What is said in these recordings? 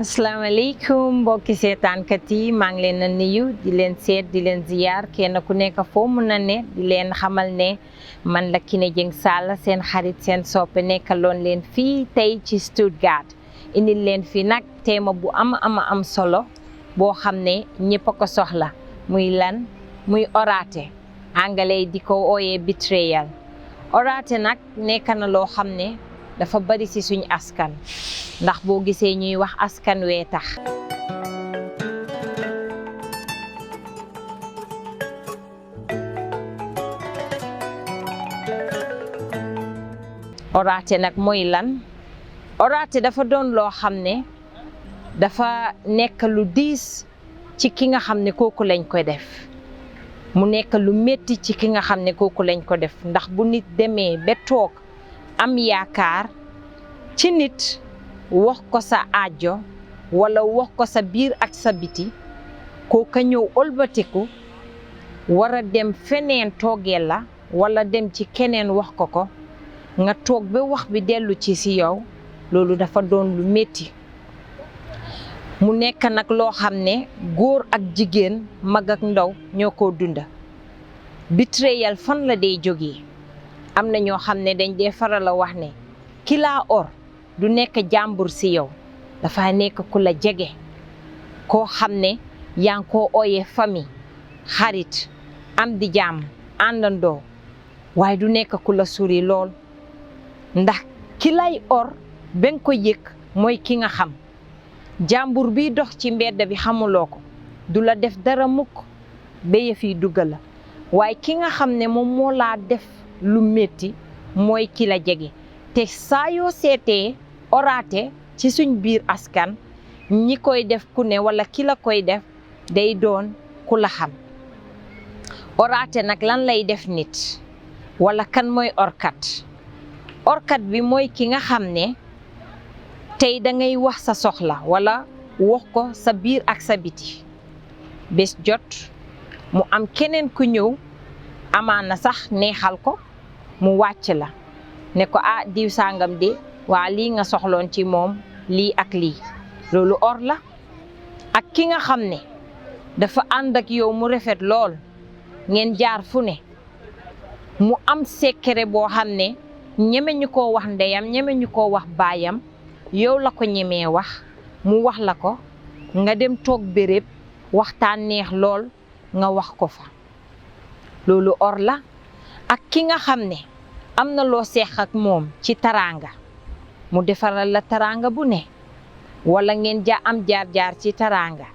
asalaamaaleykum mbokki seetaankat yi maa ngi leen a nuyu di leen seet di leen ziyaar kenn ku nekk foo mun a ne di leen xamal ne man la Kiné Dieng Sall seen xarit seen soppe nekkaloon leen fii tey ci Stuttgart indil leen fii nag teema bu am solo boo xam ne ñëpp a ko soxla muy lan muy oraate anglais di ko ooyee betrayal oraate nag nekk na loo xam ne dafa bari ci suñ askan ndax boo gisee ñuy wax askan wee tax oraate nag mooy lan oraate dafa doon loo xam ne dafa nekk lu diis ci ki nga xam ne kooku lañ ko def mu nekk lu metti ci ki nga xam ne kooku lañ ko def ndax bu nit demee ba toog am yaakaar ci nit wax ko sa aajo wala wax ko sa biir ak sa biti kooka ñëw ëlbatiku war a dem feneen toogee la wala dem ci keneen wax ko nga toog ba wax bi dellu ci si yow loolu dafa doon lu metti mu nekk nag loo xam ne góor ak jigéen mag ak ndaw ñoo ko dunda betrayal fan la dee jógee am na ñoo xam ne dañ dee faral a wax ne ki laa or du nekk jàmbur si yow dafa nekk ku la jege koo xam ne yaa ngi koo ooyee famille xarit am di jàmm àndandoo waaye du nekk ku la suri lool ndax ki lay or ba nga ko yëg mooy ki nga xam jàmbur bi dox ci mbedd bi xamuloo ko du la def dara mukk ba yëf yi dugg la waaye ki nga xam ne moom moo laa def lu metti mooy ki la jege te saa yoo seetee oraate ci suñ biir askan ñi koy def ku ne wala ki la koy def day doon ku la xam oraate nag lan lay def nit wala kan mooy orkat bi mooy ki nga xam ne tey dangay wax sa soxla wala wax ko sa biir ak sa biti bés jot mu am keneen ku ñëw amaana sax neexal ko mu wàcc la ne ko diw sangam de waa lii nga soxloon ci moom lii ak lii loolu or la ak ki nga xam ne dafa ànd ak yow mu rafet lool ngeen jaar fu ne mu am secret boo xam ne ñeme ñu koo wax ndeyam ñeme ñu koo wax baayam yow la ko ñemee wax mu wax la ko nga dem toog béréb waxtaan neex lool nga wax ko fa loolu or la ak ki nga xam ne am na loo seex ak moom ci taraanga mu defaral la taraanga bu ne wala ngeen am jaar-jaar ci taraanga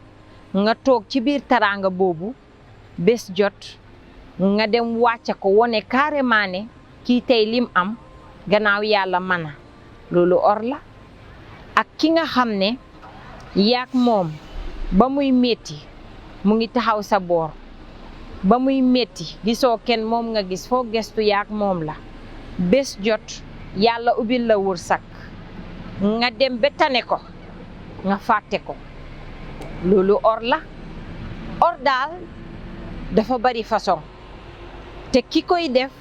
nga toog ci biir taraanga boobu bés jot nga dem wàcce ko wone carrément ne kii tey lim am gannaaw yàlla mana loolu or la ak ki nga xam ne yaak moom ba muy metti mu ngi taxaw sa boor ba muy metti gisoo kenn moom nga gis foo gestu yaak moom la bés jot yàlla ubbil la wërsëg nga dem ba tane ko nga fàtte ko loolu or la or daal dafa bari façon te ki koy def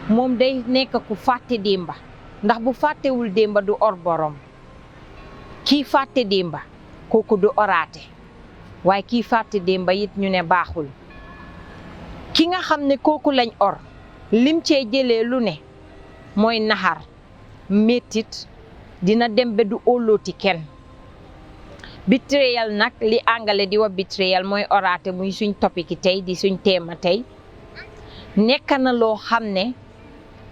moom day nekk ku fàtte démba ndax bu fàttewul démba du or borom kii fàtte démba kooku du oraate waaye kii fàtte démba it ñu ne baaxul ki nga xam ne kooku lañ or lim cee jëlee lu ne mooy naxar mettit dina dem ba du óolooti kenn betrayal nag li anglais di wax betrayal mooy oraate muy suñ topic tey di suñ teema tey nekk na loo xam ne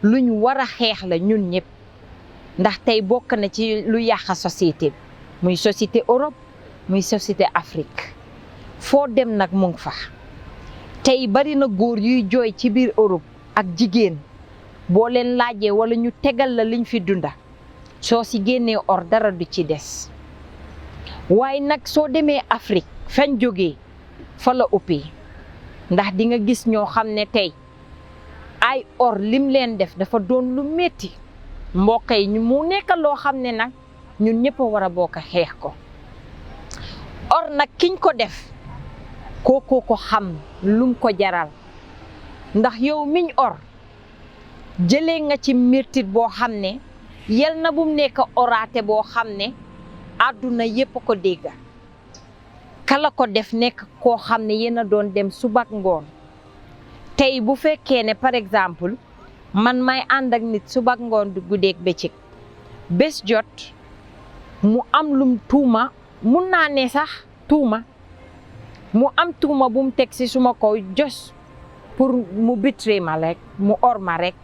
luñ war a xeex la ñun ñëpp ndax tey bokk na ci lu yàq société muy société Europe muy société Afrique foo dem nag mu ngi fa tey bari na góor yuy jooy ci biir Europe ak jigéen boo leen laajee wala ñu tegal la liñ fi dunda soo si génnee or dara du ci des waaye nag soo demee Afrique fañ jógee fa la ëppee ndax di nga gis ñoo xam ne tey ay or lim leen def dafa doon lu metti mbokk yi mu nekk loo xam ne nag ñun ñëpp a war a bokk xeex ko or nag kiñ ko def kookoo ko xam lum ko jaral ndax yow miñ or jëlee nga ci mirtit boo xam ne yel na bum nekk oraate boo xam ne àdduna yépp ko dégga kala ko def nekk koo xam ne yéen a doon dem suba ak ngoon tey bu fekkee ne par exemple man may ànd ak nit suba ak ngoon du guddeeg bëccëg bés jot mu am lum tuuma mun naa ne sax tuuma mu am tuuma bu mu teg si suma kaw jos pour mu bitre ma rek mu or ma rek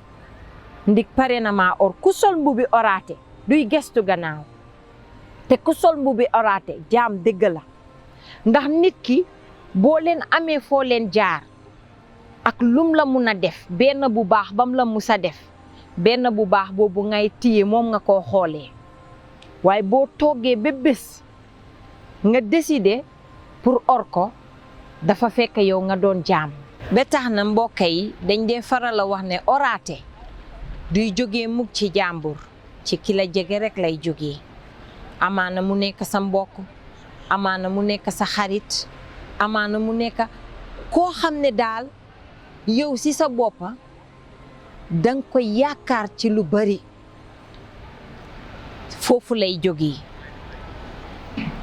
ndik pare na maa or ku sol mbubi oraate duy gestu gannaaw te ku sol mbubi oraate jaam dëgg la ndax nit ki boo leen amee foo leen jaar ak lum la mun a def benn bu baax bam la musa def benn bu baax boobu ngay téye moom nga koo xoolee waaye boo toogee ba bés nga décider pour or ko dafa fekk yow nga doon jaam ba tax na mbokk yi dañ dee faral a wax ne oraate duy jógee mukk ci jàmbur ci ki la jege rek lay jógee amaana mu nekk sa mbokk amaana mu nekk sa xarit amaana mu nekk koo xam ne daal yow si sa boppa danga ko yaakaar ci lu bari foofu lay jógee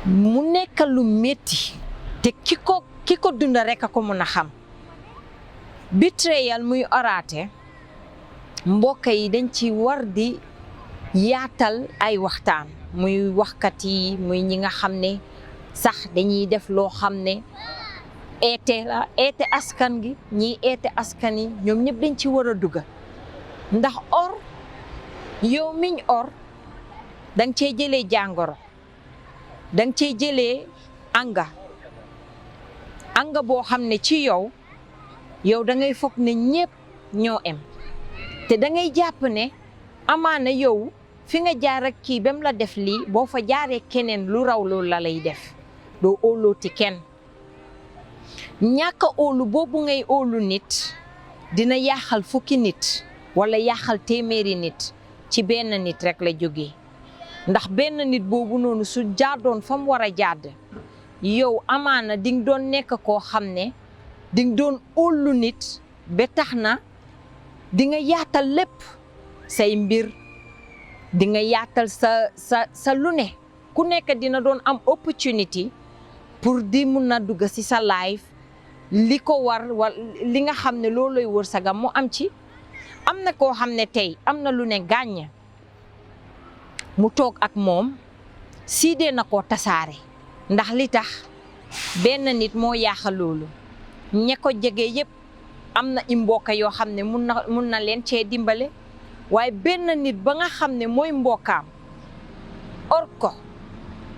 mu nekk lu metti te ki ko dunda rek a ko mun a xam betrayal muy oraate mbokk yi dañ ci war di yaatal ay waxtaan muy waxkat yi muy ñi nga xam ne sax dañuy def loo xam ne eete askan gi ñiy eete askan yi ñoom ñëpp dañ ci war a dugga ndax or yow miñ or danga cey jëlee jàngoro danga cey jëlee anga boo xam ne ci yow dangay foog ne ñëpp ñoo em te dangay jàpp ne amaana yow fi nga jaar ak kii bam la def lii boo fa jaaree keneen lu raw loolu la lay def doo óolooti kenn ñàkk a óolu boobu ngay óolu nit dina yàqal fukki nit wala yàqal téeméeri nit ci benn nit rek la jógee ndax benn nit boobu noonu su jaadoon fa mu war a jàdd yow amaana di nga doon nekk koo xam ne di nga doon óolu nit ba tax na di nga yaatal lépp say mbir di nga yaatal sa lu ne ku nekk dina doon am opportunity pour di mun na dugg ci sa life li ko war li nga xam ne looloy wërsagam mu am ci am na koo xam ne tey am na lu ne gàññ mu toog ak moom siidee na koo tasaare ndax li tax benn nit moo yaaxa loolu ña ko jege yépp am na i mbokk yoo xam ne mun na leen cee dimbale waaye benn nit ba nga xam ne mooy mbokkaam or ko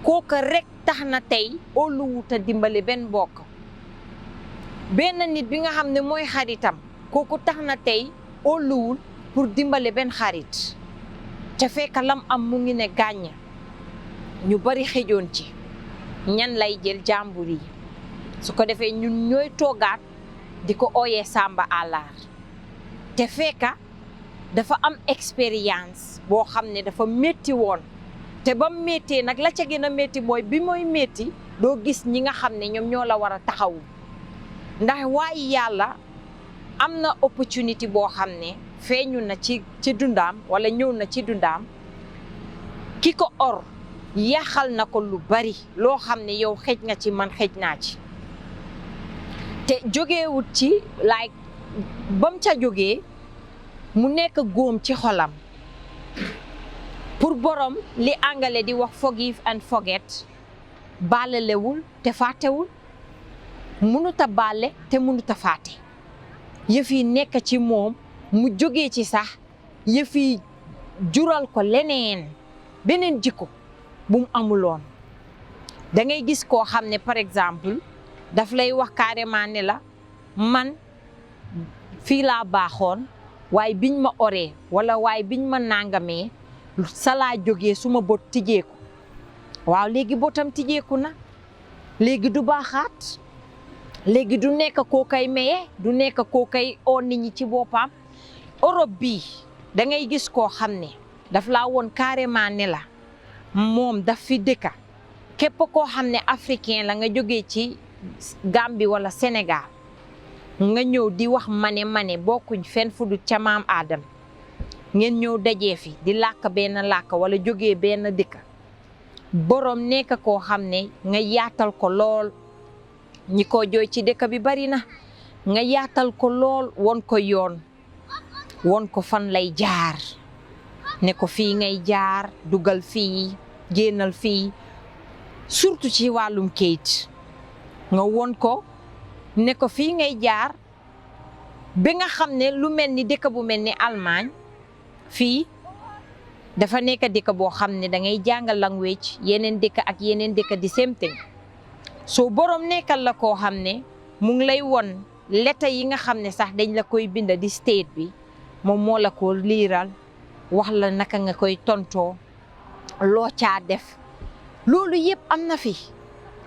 kooka rek tax na tey óoluwut a dimbale benn mbokk benn nit bi nga xam ne mooy xaritam kooku tax na tey óoluwul pour dimbale benn xarit te fekk lam am mu ngi ne gàññ ñu bari xëjoon ci ñan lay jël jàmbur yi su ko defee ñun ñooy toogaat di ko ooyee Samba Àllar te fekka dafa am expérience boo xam ne dafa métti woon te ba méttee nag la ca gën a métti mooy bi mooy métti doo gis ñi nga xam ne ñoom ñoo la war a taxawu ndax waaye yàlla am na opportunité boo xam ne feeñu na ci dundaam wala ñëw na ci dundaam ki ko or yàqal na ko lu bari loo xam ne yow xëj nga ci man xëj naa ci te jógeewut ci like bam ca jógee mu nekk góom ci xolam pour borom li angale di wax forgive and forget baalelewul te fàttewul mënut a baale te mënut a fàtte yëf yi nekk ci moom mu jógee ci sax yëf yi jural ko leneen beneen jikko bu mu amuloon da ngay gis koo xam ne par exemple daf lay wax carrément ne la man fii laa baaxoon waaye biñ ma oree wala waaye biñ ma nangamee salaa jógee suma bot tijjeeku waaw léegi botam tijjeeku na léegi du baaxaat léegi du nekk koo kay maye du nekk koo kay oo nit ñi ci boppam Europe bii da ngay gis koo xam ne daf laa woon carrément ne la moom daf fi dëkka képp koo xam ne africain la nga jógee ci Gambie wala Sénégal nga ñëw di wax mane bokkuñ fenn fu du ca maam Adam ngeen ñëw dajee fi di làkk benn làkk wala jógee benn dëkk borom nekk koo xam ne nga yaatal ko lool ñi ko jooy ci dëkk bi bari na nga yaatal ko lool won ko yoon won ko fan lay jaar ne ko fii ngay jaar dugal fii génnal fii surtout ci wàllum kayit nga won ko ne ko fii ngay jaar ba nga xam ne lu mel ni dëkk bu mel ni Allemagne fii dafa nekk dëkk boo xam ne da ngay jàngal language yeneen dëkk ak yeneen dëkk di same thing soo borom nekkal la koo xam ne mu ngi lay won lettre yi nga xam ne sax dañ la koy binda di state bi moom moo la ko liiral wax la naka nga koy tontoo loo caa def loolu yëpp am na fi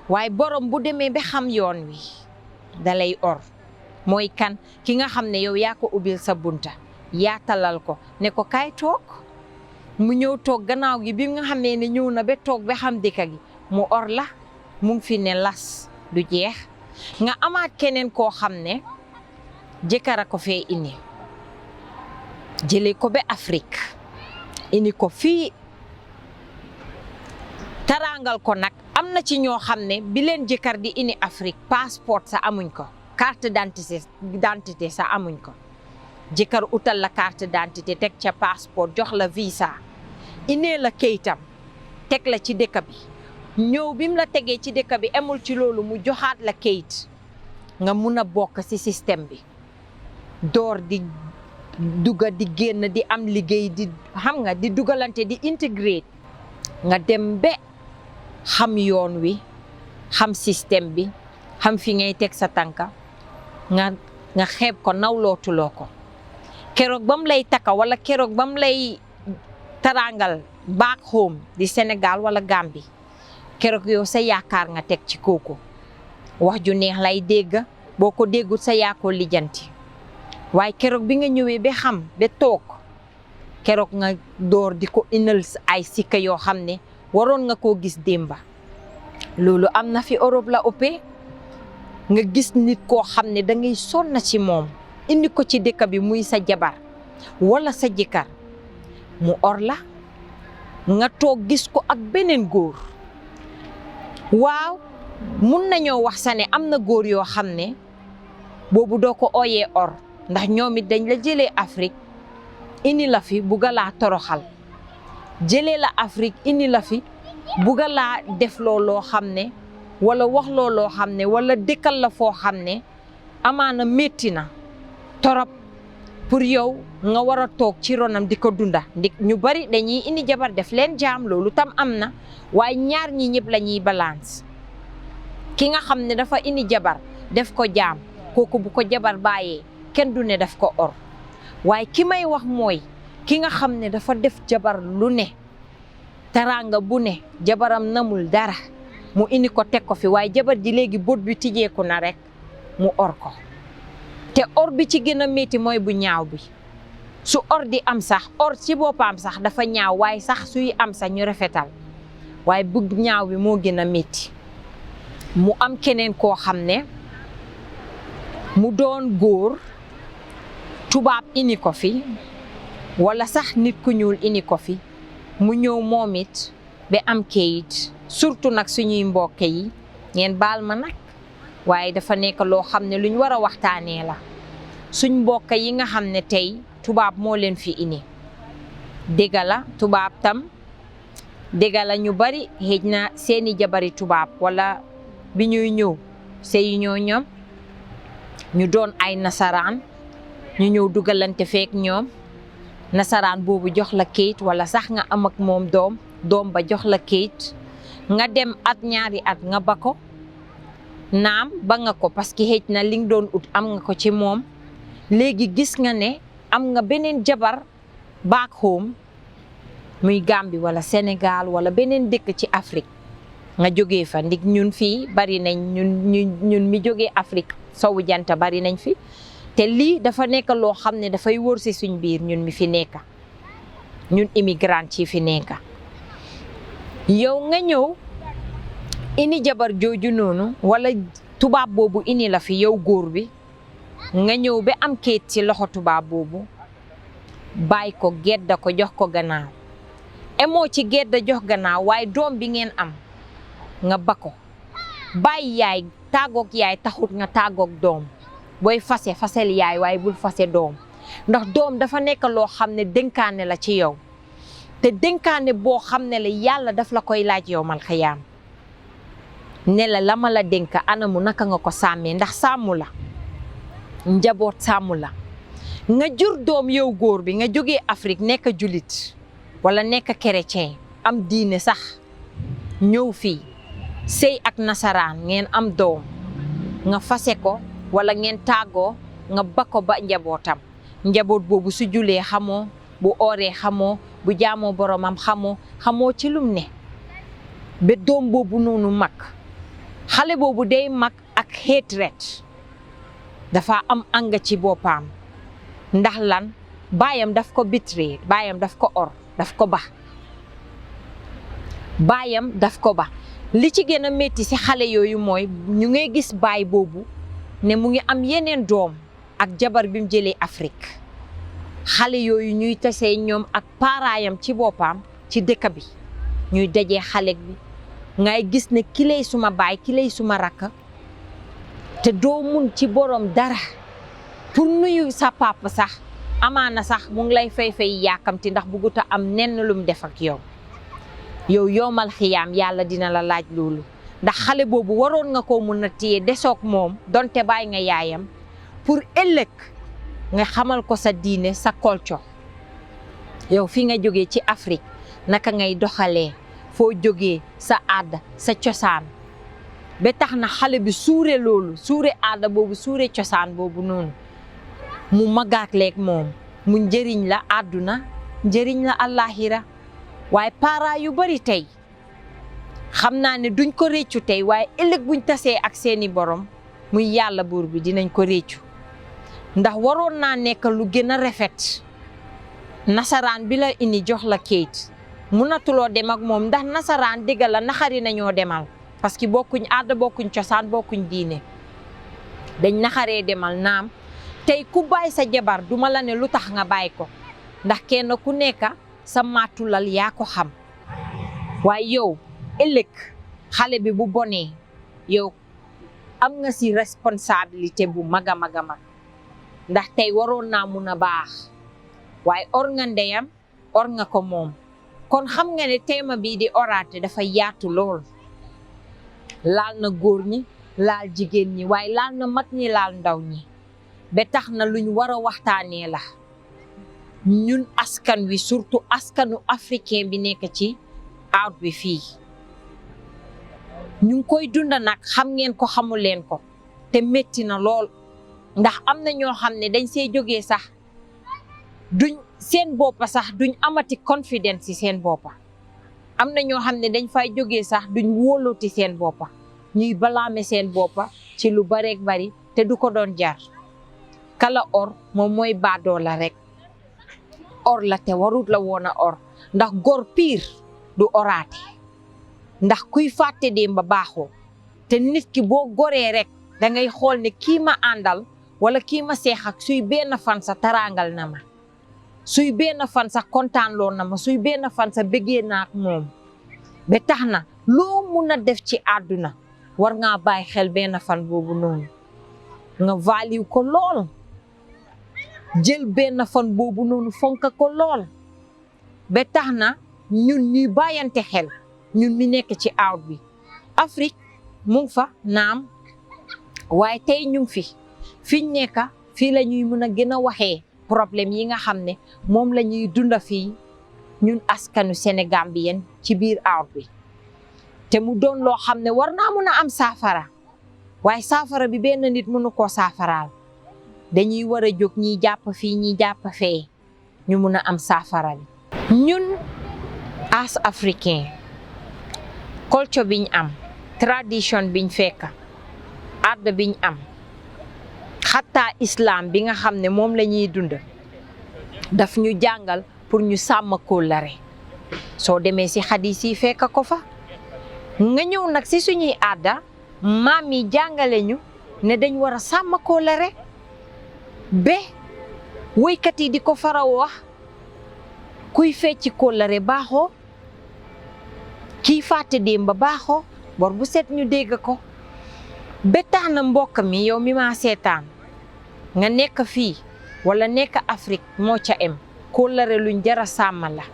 waaye borom bu demee ba xam yoon wi dalay or mooy kan ki nga xam ne yow yaa ko ubbil sa bunta yaatalal ko ne ko kaay toog mu ñëw toog gannaaw gi bi nga xamee ne ñëw na ba toog ba xam dëkk gi mu or la mu ngi fi ne las du jeex nga amaat keneen koo xam ne jëkkër a ko fee indi jëlee ko ba Afrique indi ko fii tarangal ko nag am na ci ñoo xam ne bi leen jëkkër di indi Afrique passeport sa amuñ ko carte d'identité sa amuñ ko jëkkër utal la carte d'identité teg ca passeport jox la visa inee la kayitam teg la ci dëkk bi ñëw bi mu la tegee ci dëkk bi amul ci loolu mu joxaat la kayit nga mun a bokk ci système bi door di dugga di génn di am liggéey di xam nga di dugalante di intégrate nga dem ba xam yoon wi xam système bi xam fi ngay teg sa tànka nga xeeb ko nawlootuloo ko keroog ba mu lay takka wala keroog ba mu lay tarangal back home di Sénégal wala Gambie keroog yow sa yaakaar nga teg ci kooku wax ju neex lay dégg boo ko déggul sa yaakoo lijjanti waaye keroog bi nga ñëwee ba xam ba toog keroog nga door di ko inal ay sikka yoo xam ne waroon nga koo gis démba loolu am na fi Europe la ëppee nga gis nit koo xam ne da ngay sonn ci moom indi ko ci dëkk bi muy sa jabar wala sa jëkkër mu or la nga toog gis ko ak beneen góor waaw mun nañoo wax sa ne am na góor yoo xam ne boobu doo ko ooyee or ndax ñoom it dañ la jëlee Afrique indi la fi bugga laa toroxal jëlee la Afrique indi la fi bugga laa def loo xam ne wala wax loo xam ne wala dëkkal la foo xam ne amaana métti na torop pour yow nga war a toog ci ronam di ko dunda ndik ñu bari dañuy indi jabar def leen jaam loolu tam am na waaye ñaar ñi ñëpp la ñuy balance ki nga xam ne dafa indi jabar def ko jaam kooku bu ko jabar bàyyee kenn du ne daf ko or waaye ki may wax mooy ki nga xam ne dafa def jabar lu ne taranga bu ne jabaram namul dara mu indi ko teg ko fi waaye jabar ji léegi bët bi tijjeeku na rek mu or ko te or bi ci gën a métti mooy bu ñaaw bi su or di am sax or ci boppam sax dafa ñaaw waaye sax suy am sax ñu rafetal waaye bu ñaaw bi moo gën a métti mu am keneen koo xam ne mu doon góor tubaab indi ko fi wala sax nit ku ñuul indi ko fi mu ñëw moom it ba am kayit surtout nag suñuy mbokk yi ngeen baal ma nag waaye dafa nekk loo xam ne luñ war a waxtaanee la suñ mbokk yi nga xam ne tey tubaab moo leen fi indi dëgg la tubaab tam dëgg la ñu bari xëj na seeni jabari tubaab wala bi ñuy ñëw sëy ñoom ñu doon ay nasaraan ñu ñëw dugalante feek ñoom nasaraan boobu jox la kayit wala sax nga am ak moom doom ba jox la kayit nga dem at ñaari at nga ba ko naam ba nga ko parce que xëj na li nga doon ut am nga ko ci moom léegi gis nga ne am nga beneen jabar back home muy Gambie wala Sénégal wala beneen dëkk ci Afrique nga jógee fa ndig ñun fii bari nañ ñun mi jógee Afrique sowu janta bari nañ fi te lii dafa nekk loo xam ne dafay wër si suñ biir ñun mi fi nekk ñun immigrant ci fi nekk yow nga ñëw indi jabar jooju noonu wala tubaab boobu indi la fi yow góor bi nga ñëw ba am kayit ci loxo tubaab boobu bàyyi ko gedda ko jox ko gannaaw emoo ci gedda jox gannaaw waaye doom bi ngeen am nga bako bàyyi yaay tàggoog yaay taxut nga tàggoog doom booy fasel yaay waaye bul fase doom ndax doom dafa nekk loo xam ne dénkaane la ci yow te dénkaane boo xam ne la yàlla daf la koy laaj yow mal xiyaam ne la ma la dénk anamu naka nga ko sàmmee ndax sàmmu la njaboot sàmmu la nga jur doom yow góor bi nga jógee Afrique nekk julit wala nekk chrétien am diine sax ñëw fii sëy ak nasaraan ngeen am doom nga fase ko wala ngeen tàggoo nga bako ba njabootam njaboot boobu su julee xamoo bu ooree xamoo bu jaamoo boromam xamoo ci lum ne ba doom boobu noonu mag xale boobu day mag ak hatred dafa am anga ci boppam ndax lan baayam daf ko betray baayam daf ko daf ko ba baayam daf ko ba li ci gën a métti si xale yooyu mooy ñu ngay gis baay boobu ne mu ngi am yeneen doom ak jabar bi mu jëlee Afrique xale yooyu ñuy tasee ñoom ak paaraayam ci boppam ci dëkk bi ñuy dajee xale bi ngay gis ne kilay suma baay kilay suma rakk te doo mun ci borom dara pour nuyu sa papa sax amaana sax mu ngi lay fay yaakamti ndax bugguta am nenn lum def ak yow yowmal xiyaam yàlla dina la laaj loolu ndax xale boobu waroon nga ko mun a téye desoog moom donte bàyyi nga yaayam pour ëllëg nga xamal ko sa diine sa culture yow fi nga jógee ci Afrique naka ngay doxalee foo jógee sa aada sa cosaan ba tax na xale bi suure loolu suure aada boobu suure cosaan boobu noonu mu magaak leeg moom mu njëriñ la àdduna njëriñ la àllaaxira waaye parents yu bari tey xam naa ne duñ ko réccu tey waaye ëllëg buñ tasee ak seeni borom muy yàlla buur bi dinañ ko réccu ndax waroon naa nekk lu gën a rafet nasaraan bi la indi jox la kayit munatuloo dem ak moom ndax nasaraan dëgg la naxari nañoo demal parce que bokkuñ aada bokkuñ cosaan bokkuñ diine dañ naxaree demal naam tey ku bàyyi sa jabar duma la ne lu tax nga bàyyi ko ndax kenn ku nekk sa matulal yaa ko xam waaye yow ëllëg xale bi bu bonee yow am nga si responsabilité bu mag a mag a mag ndax tey waroon naa mun a baax waaye or nga ndeyam or nga ko moom kon xam nga ne teema bii di oraate dafa yaatu lool laal na góor ñi laal jigéen ñi waaye laal na mag ñi laal ndaw ñi ba tax na luñ war a waxtaanee la ñun askan wi surtout askanu africain bi nekk ci out bi fii ñu ngi koy dunda nag xam ngeen ko xamul leen ko te métti na lool ndax am na ñoo xam ne dañ see jógee sax duñ seen boppa sax duñ amati confidence ci seen boppa am na ñoo xam ne dañ fay jógee sax duñ wóolooti seen boppa ñuy balaame seen boppa ci lu bareek bari te du ko doon jar kala or moom mooy baadoo la rek or la te warut la woon a or ndax góor piir du oraate ndax kuy fàtte démb ba baaxoo te nit ki boo goree rek da ngay xool ne kii ma àndal wala kii ma seex ak suy benn fan sa taraangal na ma suy benn fan sa kontaanloo na ma suy benn fan sa bëggee naa ak moom ba tax na loo mun a def ci àdduna war ngaa bàyyi xel benn fan boobu noonu nga value ko lool jël benn fan boobu noonu fonka ko lool ba tax na ñun ñuy bàyyante xel ñun mi nekk ci out bi Afrique mu ngi fa naam waaye tey ñu ngi fiñ nekk fii la ñuy mën a gën a waxee problème yi nga xam ne moom la ñuy dunda fii ñun askanu Sénégambien ci biir out bi te mu doon loo xam ne war naa mën a am saafara waaye saafara bi benn nit mënu koo saafaraal dañuy war a jóg ñiy jàpp fii ñiy jàpp fee ñu mun a am saafara bi ñun as africain culture biñ am tradition biñ fekk aada biñ am xataa islam bi nga xam ne moom la ñuy dund daf ñu jàngal pour ñu sàmm kóllare soo demee si xadis yi fekk ko fa nga ñëw nag si suñuy aada maam yi jàngale ñu ne dañ war a sàmm kóllare ba woykat yi di ko fara wax kuy fecci kóllare baaxoo kii fàtte démb ba baaxoo bor bu set ñu dégg ko ba tax na mbokk mi yow mi maa seetaan nga nekk fii wala nekk Afrique moo ca em kóllëre luñ jara sàmm la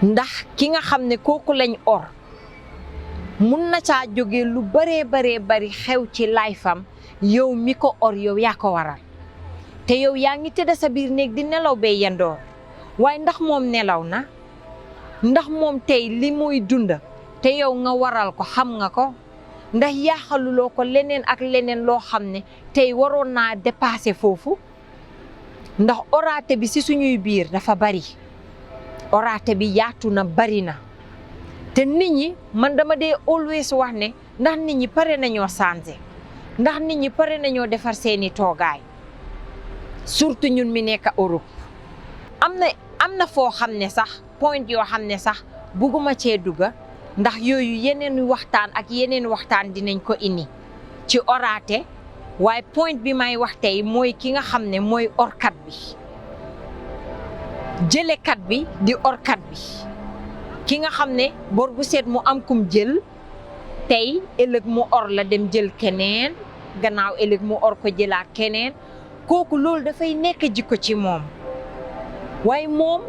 ndax ki nga xam ne kooku lañ or mun na caa jóge lu baree bari xew ci layfam yow mi ko or yow yaa ko waral te yow yaa ngi tëdd sa biir néeg di nelaw bee yandoor waaye ndax moom nelaw na ndax moom tey li muy dund te yow nga waral ko xam nga ko ndax yaaxaluloo ko leneen ak leneen loo xam ne tey waroon naa dépasser foofu ndax oraate bi ci suñuy biir dafa bari oraate bi yaatu na bari na te nit ñi man dama dee always wax ne ndax nit ñi pare nañoo changer ndax nit ñi pare nañoo defar seeni toogaay surtout ñun mi nekk Europe am na foo xam ne sax point yoo xam ne sax bugguma cee dugga ndax yooyu yeneen waxtaan ak yeneen waxtaan dinañ ko indi ci oraate waaye point bi may wax tey mooy ki nga xam ne mooy orkat bi jëlekat bi di orkat bi ki nga xam ne bor bu seet mu am kum jël tey ëllëg mu or la dem jël keneen gannaaw ëllëg mu or ko jëlaat keneen kooku loolu dafay nekk jikko ci moom waaye moom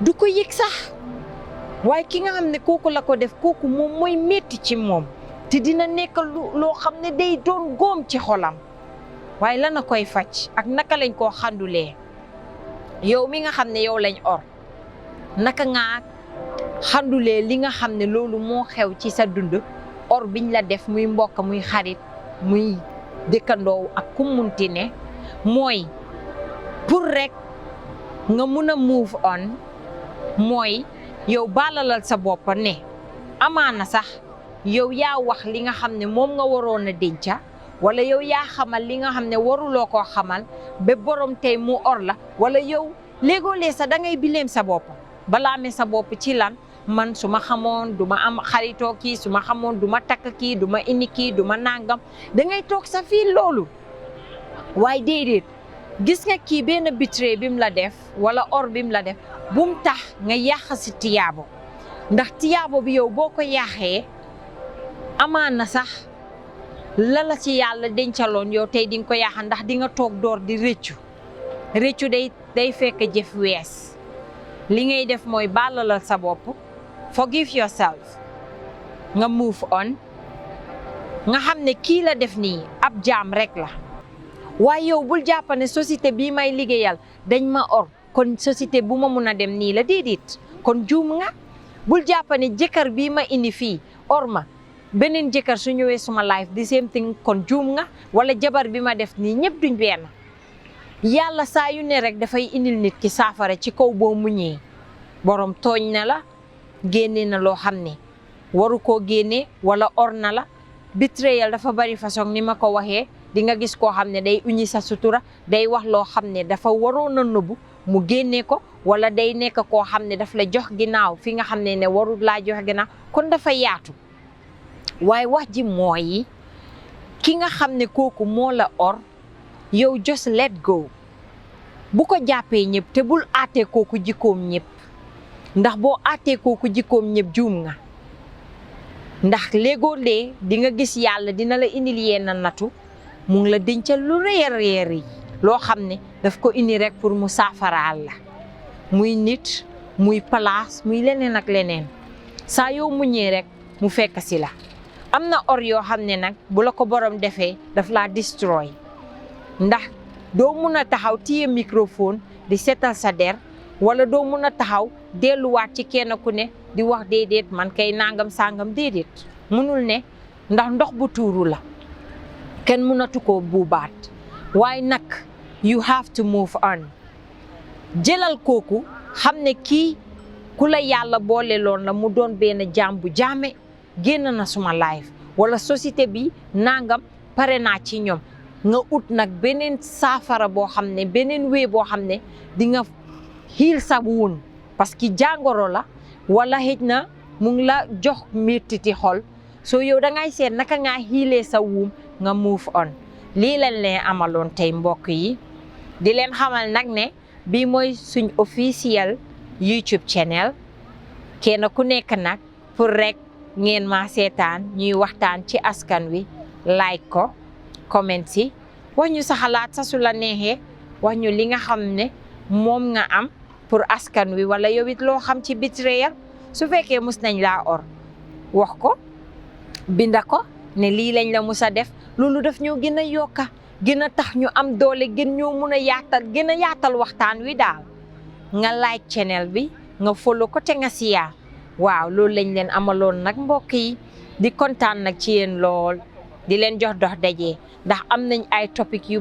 du ko yëg sax waaye ki nga xam ne kooku la ko def kooku moom mooy metti ci moom te dina nekk loo xam ne day doon góom ci xolam waaye la na koy faj ak naka lañ koo xandulee yow mi nga xam ne yow lañ or naka nga xandulee li nga xam ne loolu moo xew ci sa dund or biñ la def muy mbokk muy xarit muy dëkkandoo ak ku munti ne mooy pour rek nga mun a move on mooy yow baalalal sa bopp ne amaana sax yow yaa wax li nga xam ne moom nga waroon a denca wala yow yaa xamal li nga xam ne waruloo koo xamal ba borom tey mu or la wala yow léegoolee sax da ngay bileem sa bopp balaame sa bopp ci lan man su ma xamoon du ma am xaritoo kii su ma xamoon du ma takk kii du ma indi kii du ma nangam da ngay toog sa fii loolu waaye déedéet gis nga kii benn bitré bi mu la def wala or bi mu la def bum tax nga yàq si tiyaabo ndax tiyaabo bi yow boo ko yàqee amaan na sax la ci yàlla dencaloon yow tey di nga ko yàq ndax di nga toog door di rëccu day fekk jëf wees li ngay def mooy baalalal sa bopp forgive yourself nga move on nga xam ne kii la def nii ab jaam rek la waaye yow bul jàpp ne société bii may liggéeyal dañ ma or kon société bu ma mun a dem nii la déedéet kon juum nga bul jàpp ne jëkkër bii ma indi fii or ma beneen jëkkër su ñëwee suma life the same thing kon juum nga wala jabar bi ma def nii ñëpp duñ benn yàlla saa yu ne rek dafay indil nit ki saafara ci kaw boo muñee borom tooñ na la génne na loo xam ne waru koo génne wala or na la betrayal dafa bari façon ni ma ko waxee di nga gis koo xam ne day uñi sa sutura day wax loo xam ne dafa waroon a nëbbu mu génne ko wala day nekk koo xam ne daf la jox ginnaaw fi nga xam ne warul laa jox ginnaaw kon dafa yaatu waaye wax ji mooy ki nga xam ne kooku moo la or yow just let go bu ko jàppee ñëpp te bul àttee kooku jikkoom ñëpp ndax boo àttee kooku jikkoom ñëpp juum nga ndax léegoo-lee di nga gis yàlla dina la indil yenn natu mu ngi la dencal lu reer yi loo xam ne daf ko indi rek pour mu saafaraal la muy nit muy place muy leneen ak leneen saa yow muñee rek mu fekk si la am na or yoo xam ne nag bu la ko borom defee daf laa destroy ndax doo mun a taxaw téye microphone di seetal sa der wala doo mun a taxaw delluwaat ci kenn ku ne di wax déedéet man kay nangam sangam déedéet munul ne ndax ndox bu tuuru la kenn munatu ko buubaat waaye nag you have to move on jëlal kooku xam ne kii ku la yàlla boole loon la mu doon benn jaam bu jaame génn na suma life wala société bi nangam pare naa ci ñoom nga ut nag beneen saafara boo xam ne beneen wee boo xam ne di nga xiil sa woon parce que jàngoro la wala xëj na mu ngi la jox méttiti xol soo yow da ngay seet naka ngaa xiilee sa wuum nga move on lii lañ leen amaloon tey mbokk yi di leen xamal nag ne bii mooy suñ officiel YouTube channel kenn ku nekk nag pour rek ngeen ma seetaan ñuy waxtaan ci askan wi like ko comment si wax ñu sa xalaat sa su la neexee wax ñu li nga xam ne moom nga am pour askan wi wala yow it loo xam ci Betrayal su fekkee mus nañ laa or wax ko binda ko ne lii lañ la mus a def loolu daf ñoo gën a yokka gën a tax ñu am doole gën ñoo mun a yaatal waxtaan wi daal nga like channel bi nga follow ko te nga siyaa waaw loolu lañ leen amaloon nag mbokk yi di kontaan nag ci yéen lool di leen jox dox daje ndax am nañ ay topic yu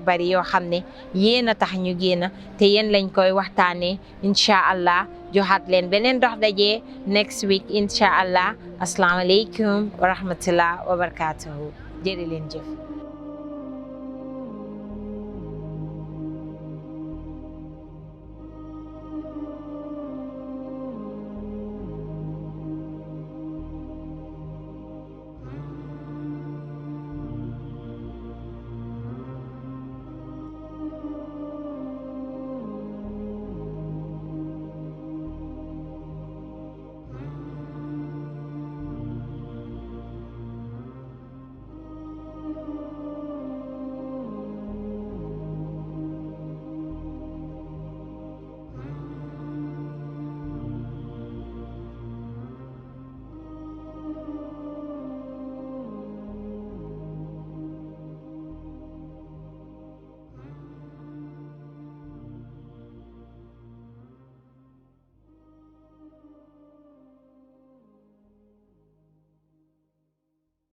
bari yoo xam ne yéen a tax ñu génn te yéen lañ koy waxtaanee incha allah joxaat leen beneen dox daje next week incha allah asalaamaaleykum wa rahmatullah wa barakatuhu jërë leen jëf